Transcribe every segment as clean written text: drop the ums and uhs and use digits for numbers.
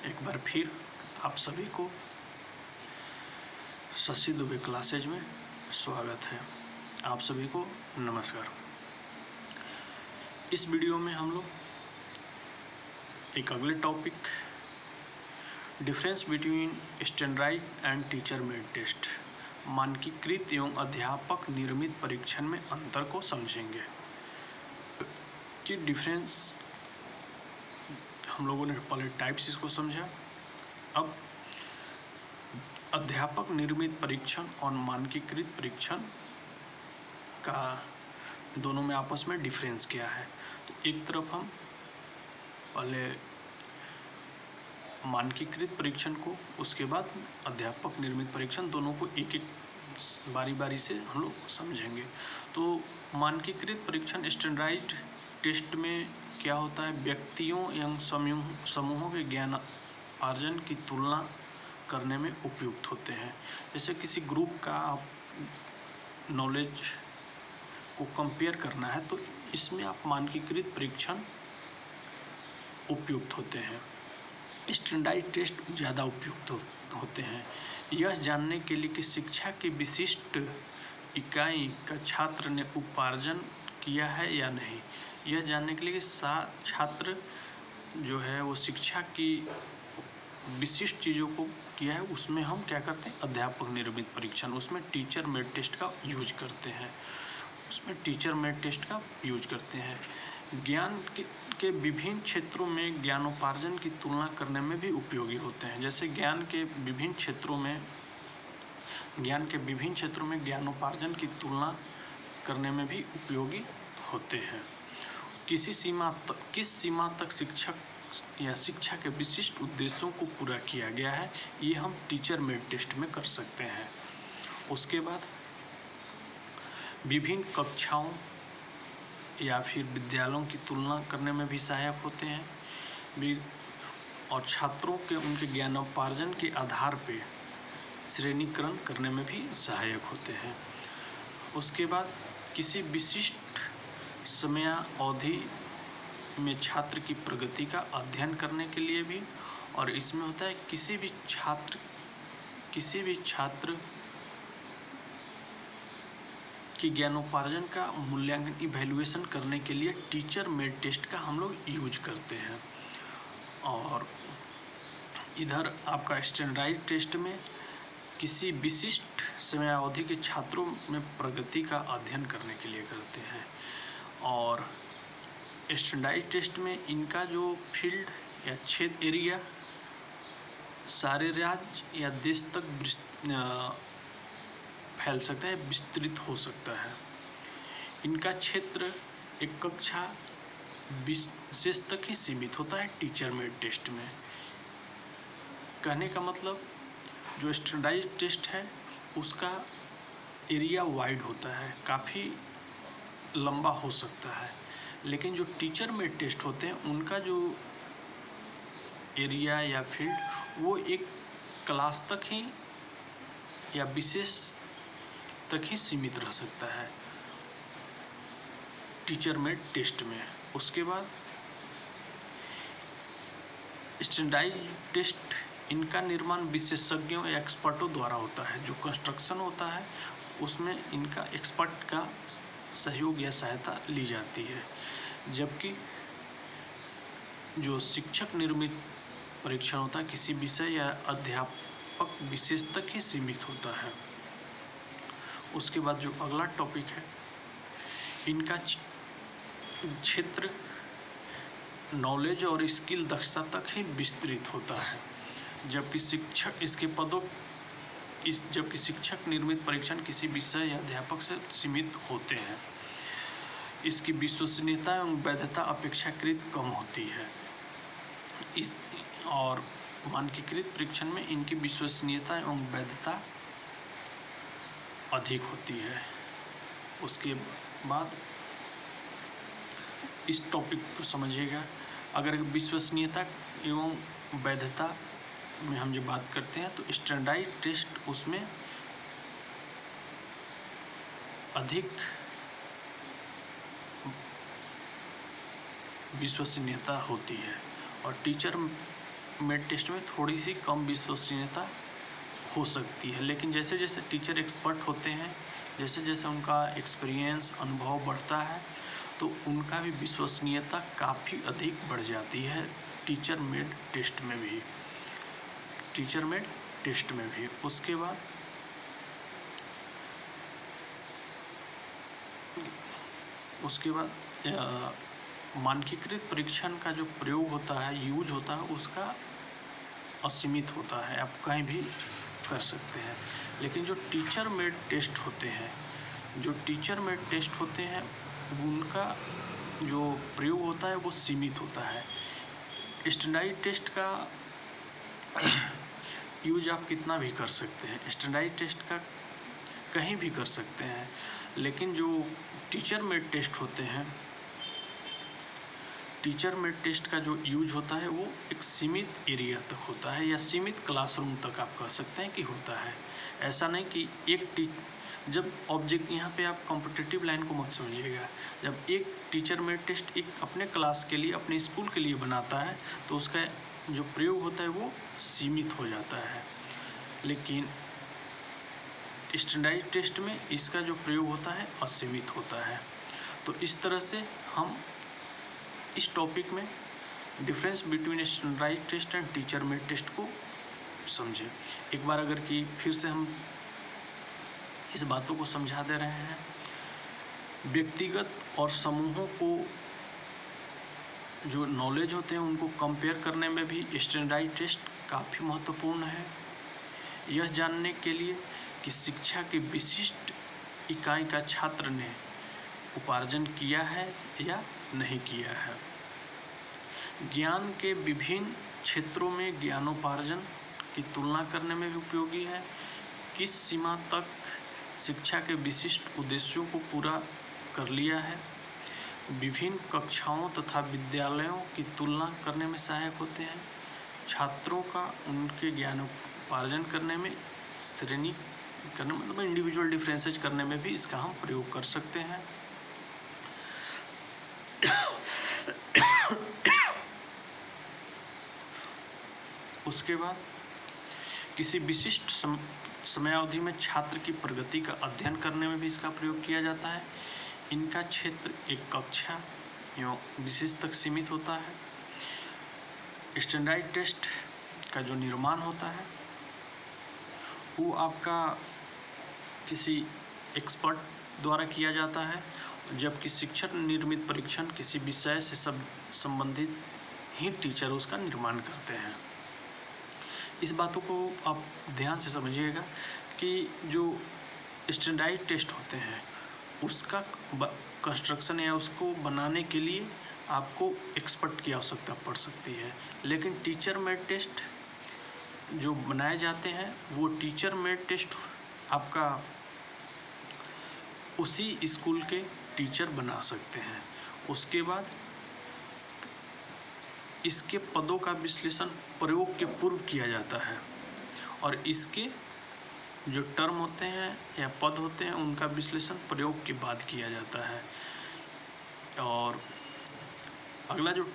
एक बार फिर आप सभी को शशि दुबे क्लासेज में स्वागत है। आप सभी को नमस्कार। इस वीडियो में हम लोग एक अगले topic difference between standardised and teacher made test मानकीकृत एवं अध्यापक निर्मित परीक्षण में अंतर को समझेंगे कि डिफरेंस हम लोगों ने पहले टाइप्स इसको समझा। अब अध्यापक निर्मित परीक्षण और मानकीकृत परीक्षण का दोनों में आपस में डिफरेंस क्या है। तो एक तरफ हम पहले मानकीकृत परीक्षण को, उसके बाद अध्यापक निर्मित परीक्षण, दोनों को एक एक बारी बारी से हम लोग समझेंगे। तो मानकीकृत परीक्षण स्टैंडर्डाइज्ड टेस्ट में क्या होता है, व्यक्तियों एवं समूहों के ज्ञान अर्जन की तुलना करने में उपयुक्त होते हैं। जैसे किसी ग्रुप का आप नॉलेज को कंपेयर करना है तो इसमें आप मानकीकृत परीक्षण उपयुक्त होते हैं। स्टैंडर्डाइज्ड टेस्ट ज़्यादा उपयुक्त होते हैं यह जानने के लिए कि शिक्षा की विशिष्ट इकाई का छात्र ने उपार्जन किया है या नहीं। यह जानने के लिए कि छात्र जो है वो शिक्षा की विशिष्ट चीज़ों को किया है, उसमें हम क्या करते हैं, अध्यापक निर्मित परीक्षण, उसमें टीचर मेड टेस्ट का यूज करते हैं। ज्ञान के विभिन्न क्षेत्रों में ज्ञानोपार्जन की तुलना करने में भी उपयोगी होते हैं। जैसे ज्ञान के विभिन्न क्षेत्रों में ज्ञानोपार्जन की तुलना करने में भी उपयोगी होते हैं। किस सीमा तक शिक्षक या शिक्षा के विशिष्ट उद्देश्यों को पूरा किया गया है, ये हम टीचर मेड टेस्ट में कर सकते हैं। उसके बाद विभिन्न कक्षाओं या फिर विद्यालयों की तुलना करने में भी सहायक होते हैं और छात्रों के उनके ज्ञानोपार्जन के आधार पर श्रेणीकरण करने में भी सहायक होते हैं। उसके बाद किसी विशिष्ट समयावधि में छात्र की प्रगति का अध्ययन करने के लिए भी, और इसमें होता है किसी भी छात्र की ज्ञानोपार्जन का मूल्यांकन, इवैल्यूएशन करने के लिए टीचर मेड टेस्ट का हम लोग यूज करते हैं। और इधर आपका स्टैंडर्डाइज्ड टेस्ट में किसी विशिष्ट समयावधि के छात्रों में प्रगति का अध्ययन करने के लिए करते हैं। और स्टैंडर्डाइज्ड टेस्ट में इनका जो फील्ड या क्षेत्र एरिया सारे राज्य या देश तक फैल सकता है, विस्तृत हो सकता है। इनका क्षेत्र एक कक्षा विशेष तक ही सीमित होता है टीचर मेड टेस्ट में। कहने का मतलब जो स्टैंडर्डाइज्ड टेस्ट है उसका एरिया वाइड होता है, काफ़ी लंबा हो सकता है, लेकिन जो टीचर मेड टेस्ट होते हैं उनका जो एरिया या फील्ड वो एक क्लास तक ही या विशेष तक ही सीमित रह सकता है टीचर मेड टेस्ट में। उसके बाद स्टैंडर्डाइज्ड टेस्ट, इनका निर्माण विशेषज्ञों या एक्सपर्टों द्वारा होता है। जो कंस्ट्रक्शन होता है उसमें इनका एक्सपर्ट का सहयोग या सहायता ली जाती है, जबकि जो शिक्षक निर्मित परीक्षण होता है किसी विषय या अध्यापक विशेष तक ही सीमित होता है। उसके बाद जो अगला टॉपिक है, इनका क्षेत्र नॉलेज और स्किल दक्षता तक ही विस्तृत होता है, जबकि शिक्षक निर्मित परीक्षण किसी विषय या अध्यापक से सीमित होते हैं। इसकी विश्वसनीयता एवं वैधता अपेक्षाकृत कम होती है। और मानकीकृत परीक्षण में इनकी विश्वसनीयता एवं वैधता अधिक होती है। उसके बाद इस टॉपिक को समझिएगा। अगर विश्वसनीयता एवं वैधता में हम जब बात करते हैं तो स्टैंडर्डाइज्ड टेस्ट उसमें अधिक विश्वसनीयता होती है और टीचर मेड टेस्ट में थोड़ी सी कम विश्वसनीयता हो सकती है, लेकिन जैसे जैसे टीचर एक्सपर्ट होते हैं, जैसे जैसे उनका एक्सपीरियंस अनुभव बढ़ता है, तो उनका भी विश्वसनीयता काफ़ी अधिक बढ़ जाती है टीचर मेड टेस्ट में भी, टीचर मेड टेस्ट में भी। उसके बाद मानकीकृत परीक्षण का जो प्रयोग होता है, यूज होता है, उसका असीमित होता है, आप कहीं भी कर सकते हैं। लेकिन जो टीचर मेड टेस्ट होते हैं, उनका जो प्रयोग होता है वो सीमित होता है। स्टैंडर्डाइज्ड टेस्ट का यूज आप कितना भी कर सकते हैं, स्टैंडर्डाइज्ड टेस्ट का कहीं भी कर सकते हैं, लेकिन जो टीचर मेड टेस्ट होते हैं, टीचर मेड टेस्ट का जो यूज होता है वो एक सीमित एरिया तक होता है, या सीमित क्लासरूम तक आप कह सकते हैं कि होता है। ऐसा नहीं कि जब ऑब्जेक्ट, यहाँ पे आप कॉम्पिटिटिव लाइन को मत समझिएगा, जब एक टीचर मेड टेस्ट एक अपने क्लास के लिए, अपने स्कूल के लिए बनाता है, तो उसका जो प्रयोग होता है वो सीमित हो जाता है। लेकिन स्टैंडर्डाइज्ड टेस्ट में इसका जो प्रयोग होता है असीमित होता है। तो इस तरह से हम इस टॉपिक में difference between standardised test and teacher made test को समझे। एक बार अगर कि फिर से हम इस बातों को समझा दे रहे हैं, व्यक्तिगत और समूहों को जो नॉलेज होते हैं उनको कंपेयर करने में भी स्टैंडर्डाइज्ड टेस्ट काफ़ी महत्वपूर्ण है। यह जानने के लिए कि शिक्षा की विशिष्ट इकाई का छात्र ने उपार्जन किया है या नहीं किया है। ज्ञान के विभिन्न क्षेत्रों में ज्ञानोपार्जन की तुलना करने में भी उपयोगी है। किस सीमा तक शिक्षा के विशिष्ट उद्देश्यों को पूरा कर लिया है। विभिन्न कक्षाओं तथा विद्यालयों की तुलना करने में सहायक होते हैं। छात्रों का उनके ज्ञानोपार्जन करने में श्रेणी करने, मतलब इंडिविजुअल डिफरेंसेज करने में भी इसका हम प्रयोग कर सकते हैं। उसके बाद किसी विशिष्ट समयावधि में छात्र की प्रगति का अध्ययन करने में भी इसका प्रयोग किया जाता है। इनका क्षेत्र एक कक्षा एवं विशेष तक सीमित होता है। स्टैंडर्डाइज्ड टेस्ट का जो निर्माण होता है वो आपका किसी एक्सपर्ट द्वारा किया जाता है, जबकि शिक्षक निर्मित परीक्षण किसी विषय से संबंधित ही टीचर उसका निर्माण करते हैं। इस बातों को आप ध्यान से समझिएगा कि जो स्टैंडर्डाइज्ड टेस्ट होते हैं उसका कंस्ट्रक्शन या उसको बनाने के लिए आपको एक्सपर्ट की आवश्यकता पड़ सकती है, लेकिन टीचर मेड टेस्ट जो बनाए जाते हैं वो टीचर मेड टेस्ट आपका उसी स्कूल के टीचर बना सकते हैं। उसके बाद इसके पदों का विश्लेषण प्रयोग के पूर्व किया जाता है और इसके जो टर्म होते हैं या पद होते हैं उनका विश्लेषण प्रयोग के बाद किया जाता है। और अगला जो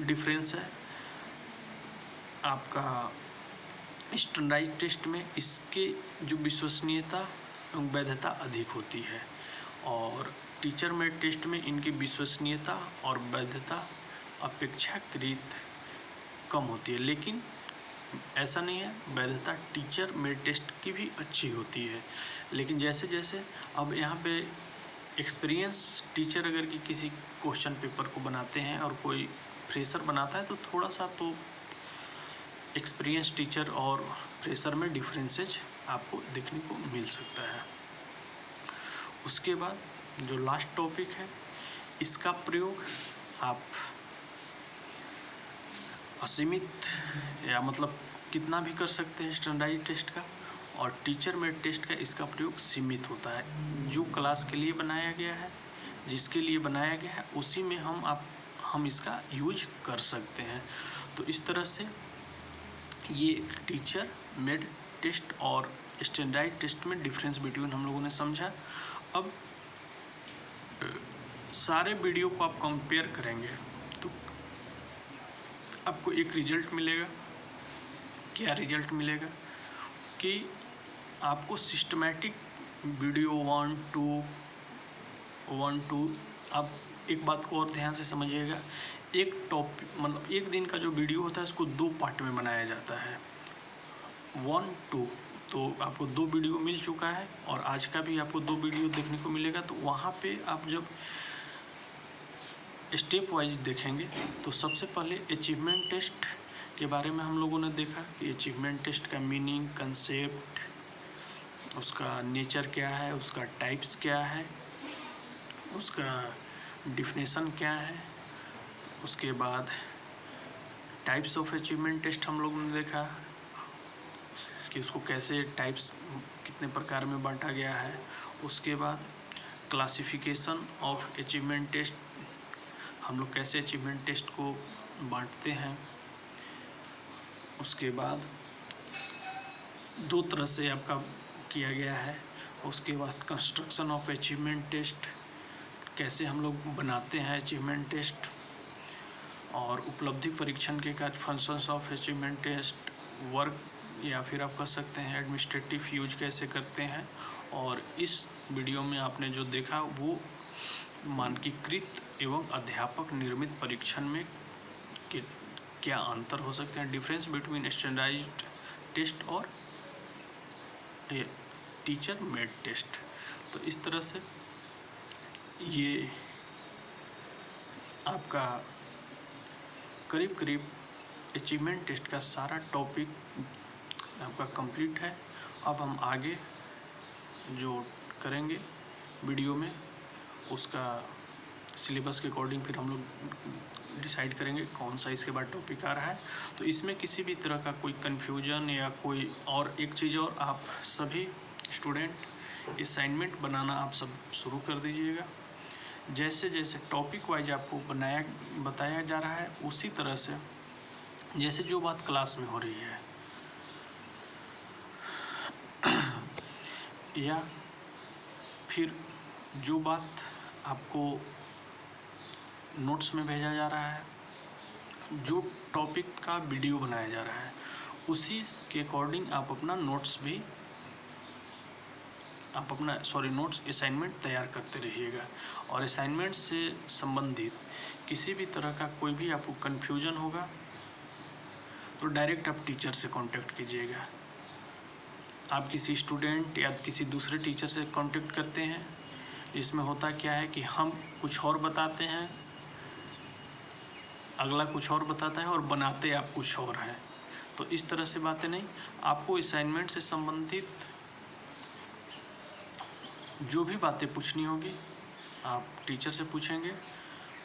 डिफरेंस है आपका स्टैंडर्डाइज्ड टेस्ट में, इसके जो विश्वसनीयता एवं वैधता अधिक होती है और टीचर मेड टेस्ट में इनकी विश्वसनीयता और वैधता अपेक्षाकृत कम होती है। लेकिन ऐसा नहीं है, वैधता टीचर मेड टेस्ट की भी अच्छी होती है। लेकिन जैसे जैसे अब यहाँ पे एक्सपीरियंस टीचर अगर कि किसी क्वेश्चन पेपर को बनाते हैं और कोई फ्रेशर बनाता है तो थोड़ा सा तो एक्सपीरियंस टीचर और फ्रेशर में डिफरेंसेज आपको देखने को मिल सकता है। उसके बाद जो लास्ट टॉपिक है इसका प्रयोग आप असीमित या मतलब कितना भी कर सकते हैं स्टैंडर्डाइज्ड टेस्ट का, और टीचर मेड टेस्ट का इसका प्रयोग सीमित होता है। जो क्लास के लिए बनाया गया है, जिसके लिए बनाया गया है उसी में हम इसका यूज कर सकते हैं। तो इस तरह से ये टीचर मेड टेस्ट और स्टैंडर्डाइज्ड टेस्ट में डिफरेंस बिटवीन हम लोगों ने समझा। अब सारे वीडियो को आप कंपेयर करेंगे तो आपको एक रिजल्ट मिलेगा। क्या रिजल्ट मिलेगा कि आपको सिस्टमैटिक वीडियो 1 2 आप एक बात को और ध्यान से समझिएगा। एक टॉपिक मतलब एक दिन का जो वीडियो होता है उसको 2 पार्ट में बनाया जाता है 1 2। तो आपको 2 वीडियो मिल चुका है और आज का भी आपको 2 वीडियो देखने को मिलेगा। तो वहाँ पे आप जब स्टेप वाइज देखेंगे तो सबसे पहले अचीवमेंट टेस्ट के बारे में हम लोगों ने देखा कि अचीवमेंट टेस्ट का मीनिंग, कंसेप्ट, उसका नेचर क्या है, उसका टाइप्स क्या है, उसका डिफिनेशन क्या है। उसके बाद टाइप्स ऑफ अचीवमेंट टेस्ट हम लोगों ने देखा कि उसको कैसे टाइप्स कितने प्रकार में बांटा गया है। उसके बाद क्लासिफिकेशन ऑफ अचीवमेंट टेस्ट, हम लोग कैसे अचीवमेंट टेस्ट को बांटते हैं। उसके बाद 2 तरह से आपका किया गया है। उसके बाद कंस्ट्रक्शन ऑफ अचीवमेंट टेस्ट, कैसे हम लोग बनाते हैं अचीवमेंट टेस्ट। और उपलब्धि परीक्षण के कार्य, functions of achievement test, work या फिर आप कह सकते हैं एडमिनिस्ट्रेटिव यूज कैसे करते हैं। और इस वीडियो में आपने जो देखा वो मानकीकृत एवं अध्यापक निर्मित परीक्षण में क्या अंतर हो सकते हैं, डिफरेंस बिटवीन स्टैंडर्डाइज्ड टेस्ट और टीचर मेड टेस्ट। तो इस तरह से ये आपका करीब करीब अचीवमेंट टेस्ट का सारा टॉपिक आपका कंप्लीट है। अब हम आगे जो करेंगे वीडियो में उसका सिलेबस के अकॉर्डिंग फिर हम लोग डिसाइड करेंगे कौन सा इसके बाद टॉपिक आ रहा है। तो इसमें किसी भी तरह का कोई कन्फ्यूजन या कोई और एक चीज़ और, आप सभी स्टूडेंट असाइनमेंट बनाना आप सब शुरू कर दीजिएगा। जैसे जैसे टॉपिक वाइज आपको बताया जा रहा है उसी तरह से जैसे जो बात क्लास में हो रही है या फिर जो बात आपको नोट्स में भेजा जा रहा है, जो टॉपिक का वीडियो बनाया जा रहा है उसी के अकॉर्डिंग आप अपना नोट्स असाइनमेंट तैयार करते रहिएगा। और असाइनमेंट से संबंधित किसी भी तरह का कोई भी आपको कन्फ्यूजन होगा तो डायरेक्ट आप टीचर से कांटेक्ट कीजिएगा। आप किसी स्टूडेंट या किसी दूसरे टीचर से कांटेक्ट करते हैं, इसमें होता क्या है कि हम कुछ और बताते हैं, अगला कुछ और बताता है और बनाते आप कुछ और हैं। तो इस तरह से बातें नहीं, आपको असाइनमेंट से संबंधित जो भी बातें पूछनी होगी आप टीचर से पूछेंगे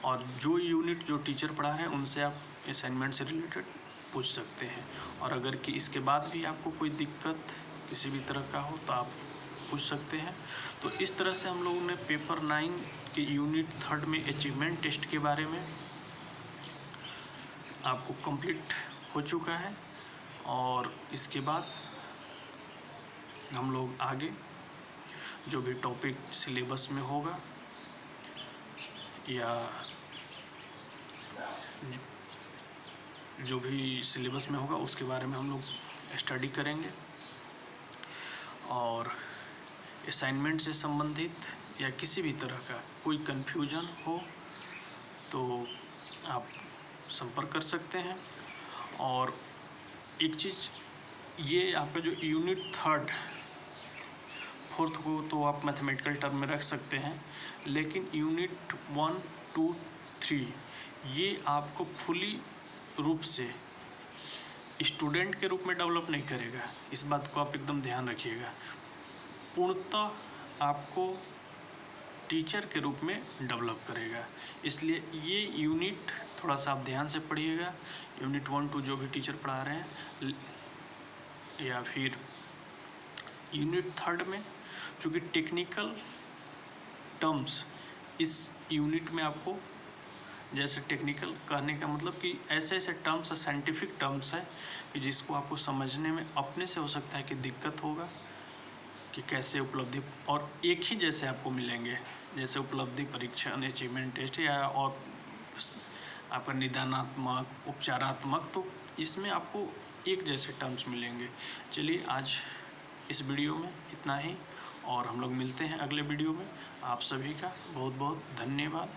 और जो यूनिट जो टीचर पढ़ा रहे हैं उनसे आप असाइनमेंट से रिलेटेड पूछ सकते हैं। और अगर कि इसके बाद भी आपको कोई दिक्कत किसी भी तरह का हो तो आप पूछ सकते हैं। तो इस तरह से हम लोगों ने पेपर 9 के यूनिट 3 में अचीवमेंट टेस्ट के बारे में आपको कंप्लीट हो चुका है। और इसके बाद हम लोग आगे जो भी टॉपिक सिलेबस में होगा या जो भी सिलेबस में होगा उसके बारे में हम लोग स्टडी करेंगे। और असाइनमेंट से संबंधित या किसी भी तरह का कोई कन्फ्यूजन हो तो आप संपर्क कर सकते हैं। और एक चीज़, ये आपका जो यूनिट 3 4th को तो आप मैथमेटिकल टर्म में रख सकते हैं, लेकिन यूनिट 1 2 3 ये आपको फुली रूप से स्टूडेंट के रूप में डेवलप नहीं करेगा। इस बात को आप एकदम ध्यान रखिएगा। पूर्णतः आपको टीचर के रूप में डेवलप करेगा। इसलिए ये यूनिट थोड़ा सा आप ध्यान से पढ़िएगा। यूनिट 1 2 जो भी टीचर पढ़ा रहे हैं या फिर यूनिट 3 में, चूँकि टेक्निकल टर्म्स इस यूनिट में आपको, जैसे टेक्निकल कहने का मतलब कि ऐसे ऐसे टर्म्स है, साइंटिफिक टर्म्स है कि जिसको आपको समझने में अपने से हो सकता है कि दिक्कत होगा कि कैसे उपलब्धि, और एक ही जैसे आपको मिलेंगे जैसे उपलब्धि परीक्षण, अचीवमेंट टेस्ट या और आपका निदानात्मक, उपचारात्मक। तो इसमें आपको एक जैसे टर्म्स मिलेंगे। चलिए आज इस वीडियो में इतना ही, और हम लोग मिलते हैं अगले वीडियो में। आप सभी का बहुत बहुत धन्यवाद।